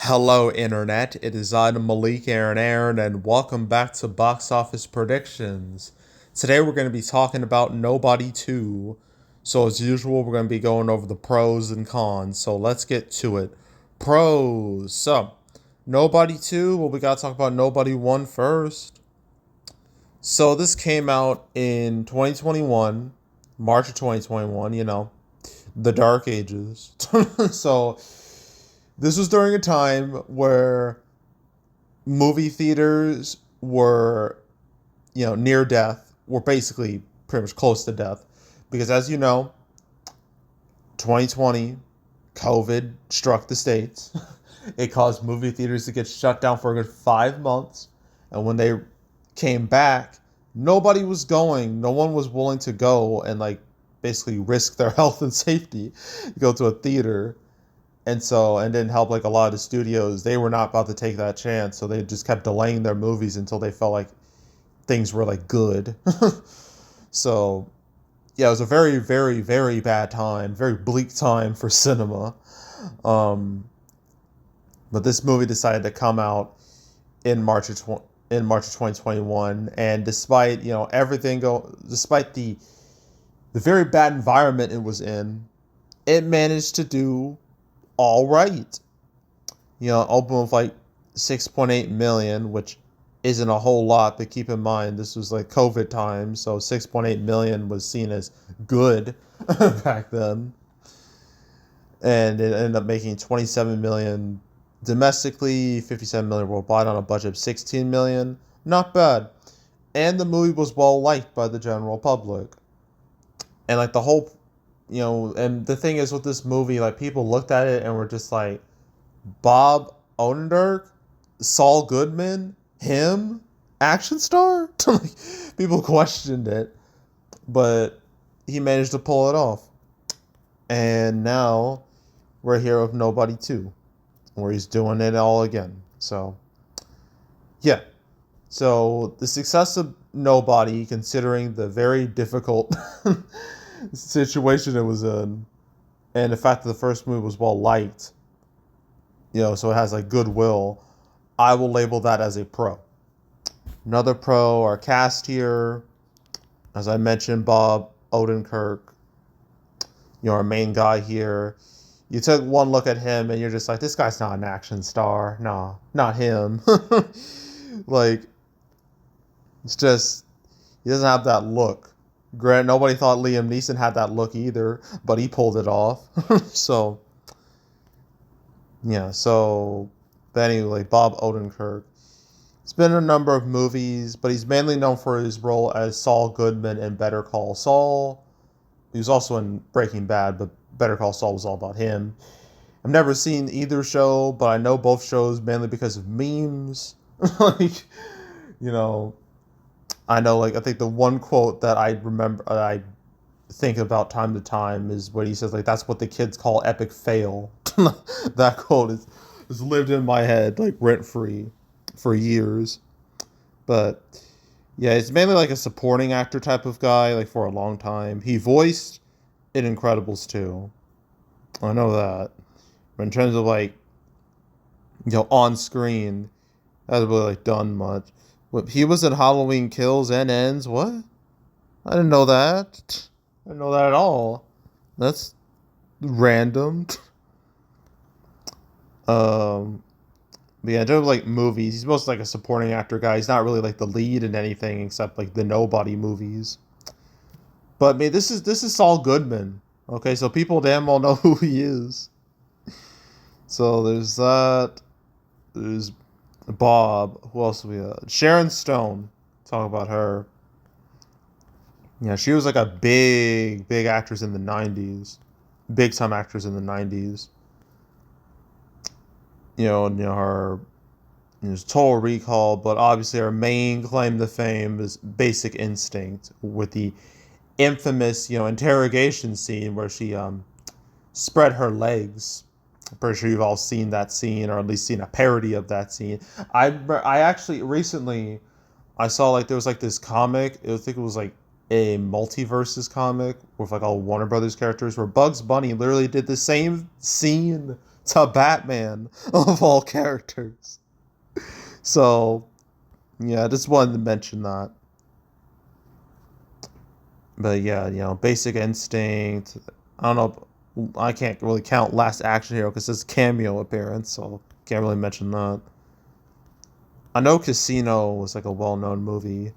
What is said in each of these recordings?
Hello, Internet. It is I, Malik Aaron, and welcome back to Box Office Predictions. Today, we're going to be talking about Nobody 2. So, as usual, we're going to be going over the pros and cons. So, let's get to it. Pros. So, Nobody 2. Well, we got to talk about Nobody 1 first. So, this came out in 2021, March of 2021, the Dark Ages. So, this was during a time where movie theaters were, near death, were basically pretty much close to death. Because as you know, 2020, COVID struck the States. It caused movie theaters to get shut down for a good 5 months. And when they came back, nobody was going. No one was willing to go and, basically risk their health and safety to go to a theater. And didn't help, a lot of the studios, they were not about to take that chance, so they just kept delaying their movies until they felt like things were good. So yeah, it was a very, very, very bad time, very bleak time for cinema. um but this movie decided to come out in March of 2021, and despite despite the very bad environment it was in, it managed to do all right. Open with 6.8 million, which isn't a whole lot, but keep in mind this was COVID time, so 6.8 million was seen as good back then. And it ended up making 27 million domestically, 57 million worldwide on a budget of 16 million. Not bad. And the movie was well liked by the general public. And the whole, and the thing is with this movie, people looked at it and were just like, Bob Odenkirk, Saul Goodman, him, action star? People questioned it, but he managed to pull it off. And now we're here with Nobody 2, where he's doing it all again. So, yeah. So, the success of Nobody, considering the very difficult situation it was in, and the fact that the first movie was well liked, so it has goodwill, I will label that as a pro. Another pro, our cast here, as I mentioned, Bob Odenkirk, our main guy here. You took one look at him and you're just like, this guy's not an action star. No, not him. It's just, he doesn't have that look. Grant, nobody thought Liam Neeson had that look either, but he pulled it off. So, yeah, but anyway, Bob Odenkirk. He's been in a number of movies, but he's mainly known for his role as Saul Goodman in Better Call Saul. He was also in Breaking Bad, but Better Call Saul was all about him. I've never seen either show, but I know both shows mainly because of memes. You know, I know, I think the one quote that I remember, I think about time to time, is what he says, that's what the kids call epic fail. That quote is lived in my head, rent free for years. But yeah, he's mainly a supporting actor type of guy, for a long time. He voiced in Incredibles 2. I know that. But in terms of on screen, hasn't really done much. He was in Halloween Kills and Ends. What? I didn't know that. I didn't know that at all. That's random. But yeah, in terms of movies, he's mostly a supporting actor guy. He's not really the lead in anything except the Nobody movies. But I mean, this is Saul Goodman. Okay, so people damn well know who he is. So there's that. There's Bob. Who else do we have? Sharon Stone. Talk about her. Yeah, she was a big actress in the 90s. Big time actress in the 90s. Her Total Recall, but obviously her main claim to fame is Basic Instinct, with the infamous, interrogation scene where she spread her legs. I'm pretty sure you've all seen that scene, or at least seen a parody of that scene. I actually recently I saw there was this comic. I think it was a multiverses comic with all Warner Brothers characters, where Bugs Bunny literally did the same scene to Batman of all characters. So, yeah, I just wanted to mention that. But yeah, Basic Instinct. I don't know. I can't really count Last Action Hero because it's cameo appearance, so can't really mention that. I know Casino was like a well-known movie.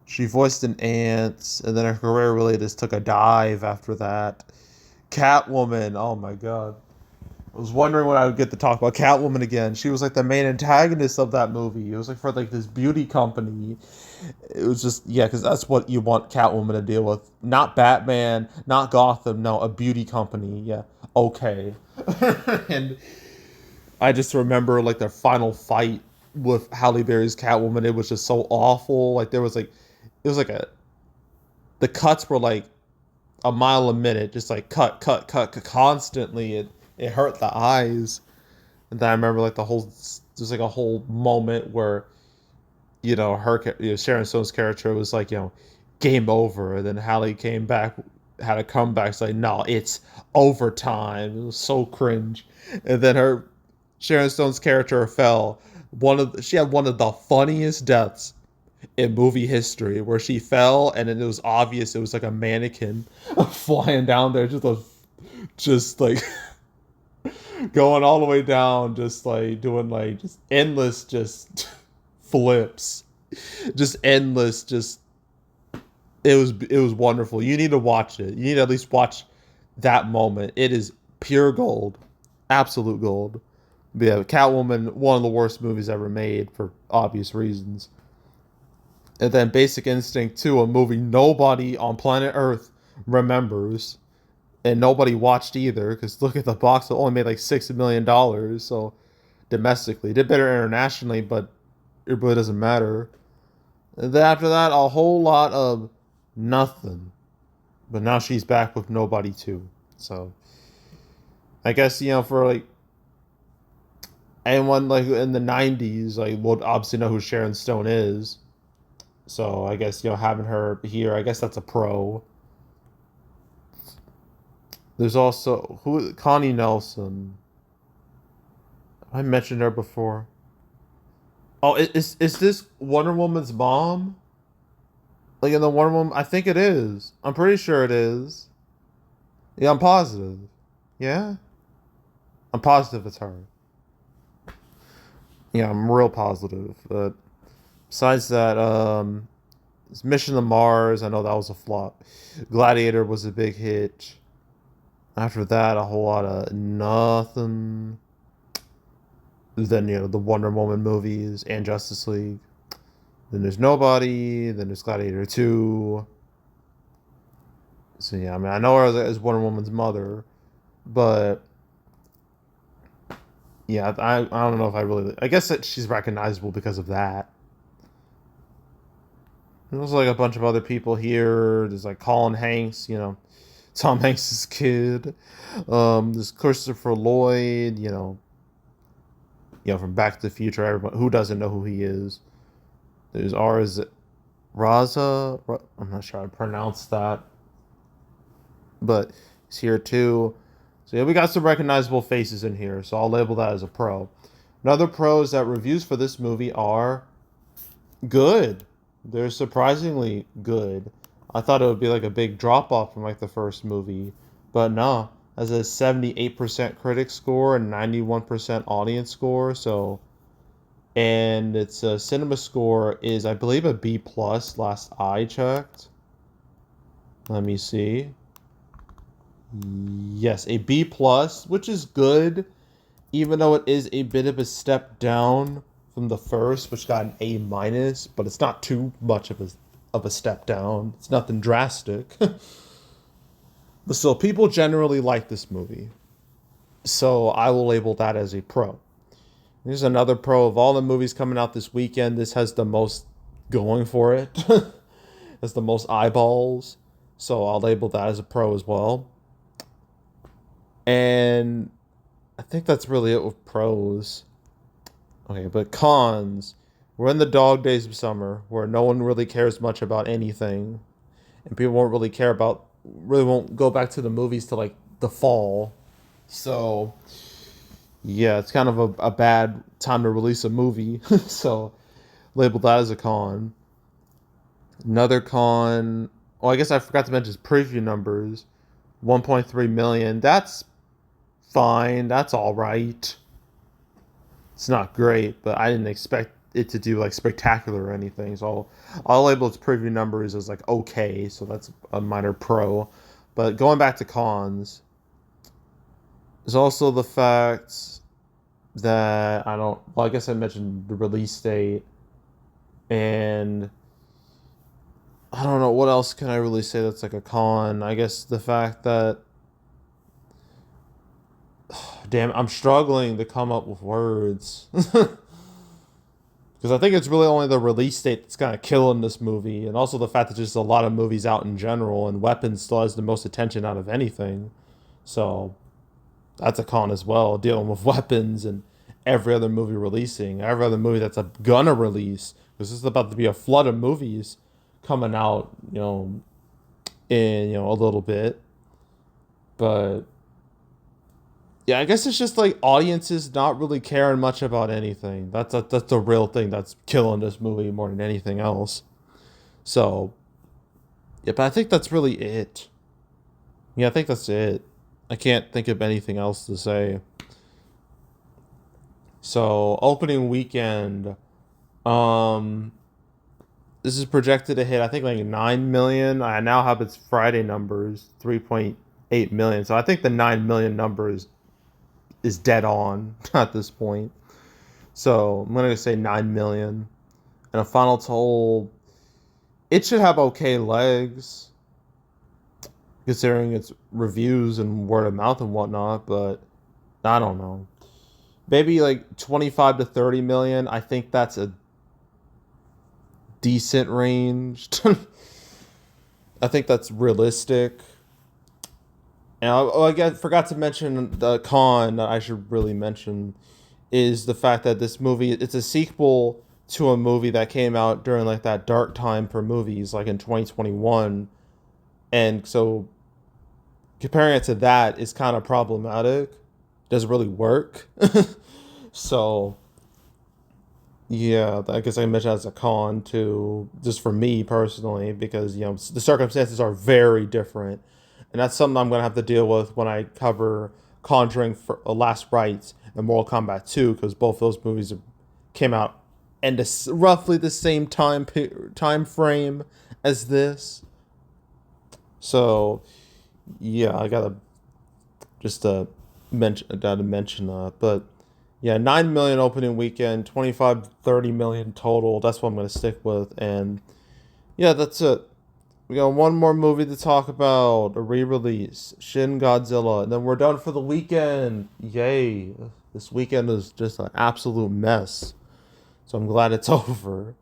She voiced an ant, and then her career really just took a dive after that. Catwoman. Oh my god. I was wondering when I would get to talk about Catwoman again. She was like the main antagonist of that movie. It was like for like this beauty company. It was just yeah, because that's what you want Catwoman to deal with. Not Batman, not Gotham. No, a beauty company. Yeah, okay. And I just remember like their final fight with Halle Berry's Catwoman. It was just so awful. Like there was like, it was like the cuts were like a mile a minute, just like cut constantly. It hurt the eyes. And then I remember like there's like a whole moment where Sharon Stone's character was like game over, and then Halle came back, had a comeback, it's like no, it's overtime. It was so cringe. And then Sharon Stone's character fell. She had one of the funniest deaths in movie history, where she fell and then it was obvious it was like a mannequin flying down there, just like going all the way down, just like doing like just endless just flips, just endless, just it was wonderful. You need to watch it. You need to at least watch that moment. It is pure gold, absolute gold. But yeah, Catwoman, one of the worst movies ever made for obvious reasons. And then Basic Instinct 2, a movie nobody on planet Earth remembers, and nobody watched either, because look at the box, it only made like $6 million. So domestically, it did better internationally, but it really doesn't matter. And then after that, a whole lot of nothing. But now she's back with Nobody too. So I guess for like anyone like in the '90s, like will obviously know who Sharon Stone is. So I guess having her here, I guess that's a pro. There's also Connie Nelson. I mentioned her before. Oh, is this Wonder Woman's mom? Like in the Wonder Woman, I think it is. I'm pretty sure it is. Yeah, I'm positive. Yeah, I'm positive it's her. Yeah, I'm real positive. But besides that, Mission to Mars, I know that was a flop. Gladiator was a big hit. After that, a whole lot of nothing. Then the Wonder Woman movies and Justice League. Then there's Nobody. Then there's Gladiator 2. So yeah, I mean, I know her as Wonder Woman's mother, but yeah, I don't know if I really. I guess that she's recognizable because of that. There's like a bunch of other people here. There's like Colin Hanks, Tom Hanks' kid. There's Christopher Lloyd, from Back to the Future. Everyone who doesn't know who he is. There's ours, Raza. I'm not sure how to pronounce that, but he's here too. So yeah, we got some recognizable faces in here. So I'll label that as a pro. Another pro is that reviews for this movie are good. They're surprisingly good. I thought it would be like a big drop off from like the first movie, but no. Has a 78% critic score and 91% audience score. So, and its cinema score is, I believe, a B plus. Last I checked. Let me see. Yes, a B plus, which is good, even though it is a bit of a step down from the first, which got an A minus, but it's not too much of a step down. It's nothing drastic. But still, people generally like this movie. So I will label that as a pro. Here's another pro. Of all the movies coming out this weekend, this has the most going for it. Has the most eyeballs. So I'll label that as a pro as well. And I think that's really it with pros. Okay, but cons. We're in the dog days of summer where no one really cares much about anything. And people really won't go back to the movies till like the fall. So Yeah, it's kind of a bad time to release a movie. So label that as a con. Another con. Oh, I guess I forgot to mention preview numbers. 1.3 million. That's fine. That's all right. It's not great, but I didn't expect it to do like spectacular or anything. So I'll label its preview numbers as like okay. So that's a minor pro. But going back to cons, there's also the fact that I don't. Well, I guess I mentioned the release date, and I don't know what else can I really say that's like a con. I guess the fact that, damn, I'm struggling to come up with words. Because I think it's really only the release date that's kind of killing this movie, and also the fact that there's a lot of movies out in general, and Weapons still has the most attention out of anything. So that's a con as well, dealing with Weapons and every other movie releasing, every other movie that's gonna release. Because this is about to be a flood of movies coming out, in a little bit. But yeah, I guess it's just like audiences not really caring much about anything. That's the real thing that's killing this movie more than anything else. So yeah, but I think that's really it. Yeah, I think that's it. I can't think of anything else to say. So opening weekend, um, this is projected to hit I think like 9 million. I now have its Friday numbers 3.8 million. So I think the 9 million numbers is dead on at this point. So I'm gonna say 9 million. And a final toll, it should have okay legs considering its reviews and word of mouth and whatnot. But I don't know. Maybe like 25 to 30 million. I think that's a decent range. I think that's realistic. And I forgot to mention the con that I should really mention is the fact that this movie it's a sequel to a movie that came out during like that dark time for movies like in 2021, and so comparing it to that is kind of problematic. Doesn't really work. So yeah, I guess I mentioned as a con too, just for me personally, because the circumstances are very different, and that's something I'm gonna have to deal with when I cover Conjuring for Last Rites and Mortal Kombat 2, because both those movies came out in roughly the same time frame as this. So yeah, I gotta just mention that, but yeah, 9 million opening weekend, 25 30 million total. That's what I'm gonna stick with, and yeah, that's it. We got one more movie to talk about, a re-release, Shin Godzilla, and then we're done for the weekend. Yay! This weekend is just an absolute mess, so I'm glad it's over.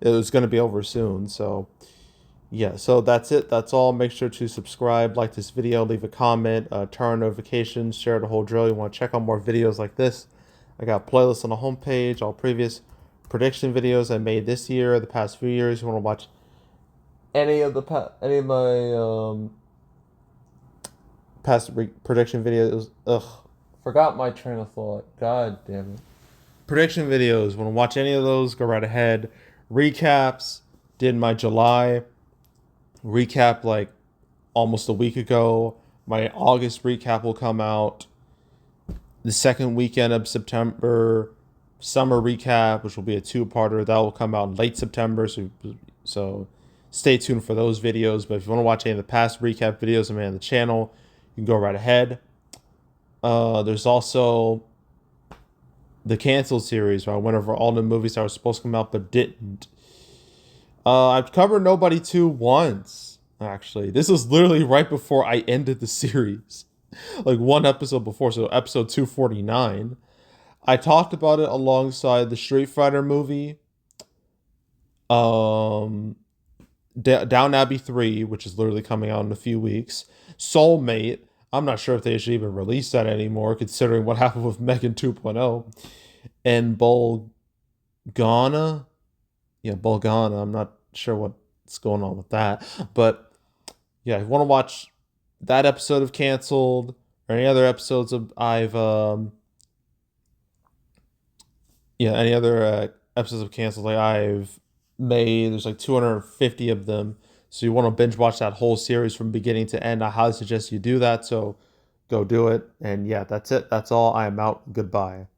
It was gonna be over soon, so yeah, so that's it. That's all. Make sure to subscribe, like this video, leave a comment, turn on notifications, share the whole drill. You want to check out more videos like this? I got playlists on the homepage, all previous prediction videos I made this year, the past few years. You want to watch any of my past prediction videos? Ugh, forgot my train of thought. God damn it. Prediction videos. Want to watch any of those? Go right ahead. Recaps. Did my July recap like almost a week ago. My August recap will come out the second weekend of September. Summer recap, which will be a two-parter, that will come out in late September. So stay tuned for those videos. But if you want to watch any of the past recap videos I made on the channel, you can go right ahead. There's also the canceled series where I went over all the movies that were supposed to come out but didn't. I've covered Nobody 2 once, actually. This was literally right before I ended the series. Like one episode before, so episode 249. I talked about it alongside the Street Fighter movie, um, Down Abbey 3, which is literally coming out in a few weeks, Soulmate. I'm not sure if they should even release that anymore, considering what happened with Megan 2.0, and Bolgana. Yeah, Bolgana. I'm not sure what's going on with that, but yeah, if you want to watch that episode of Canceled or any other episodes of I've Yeah, any other episodes of Canceled? Like I've made, there's like 250 of them. So you want to binge watch that whole series from beginning to end. I highly suggest you do that. So go do it. And yeah, that's it. That's all. I am out. Goodbye.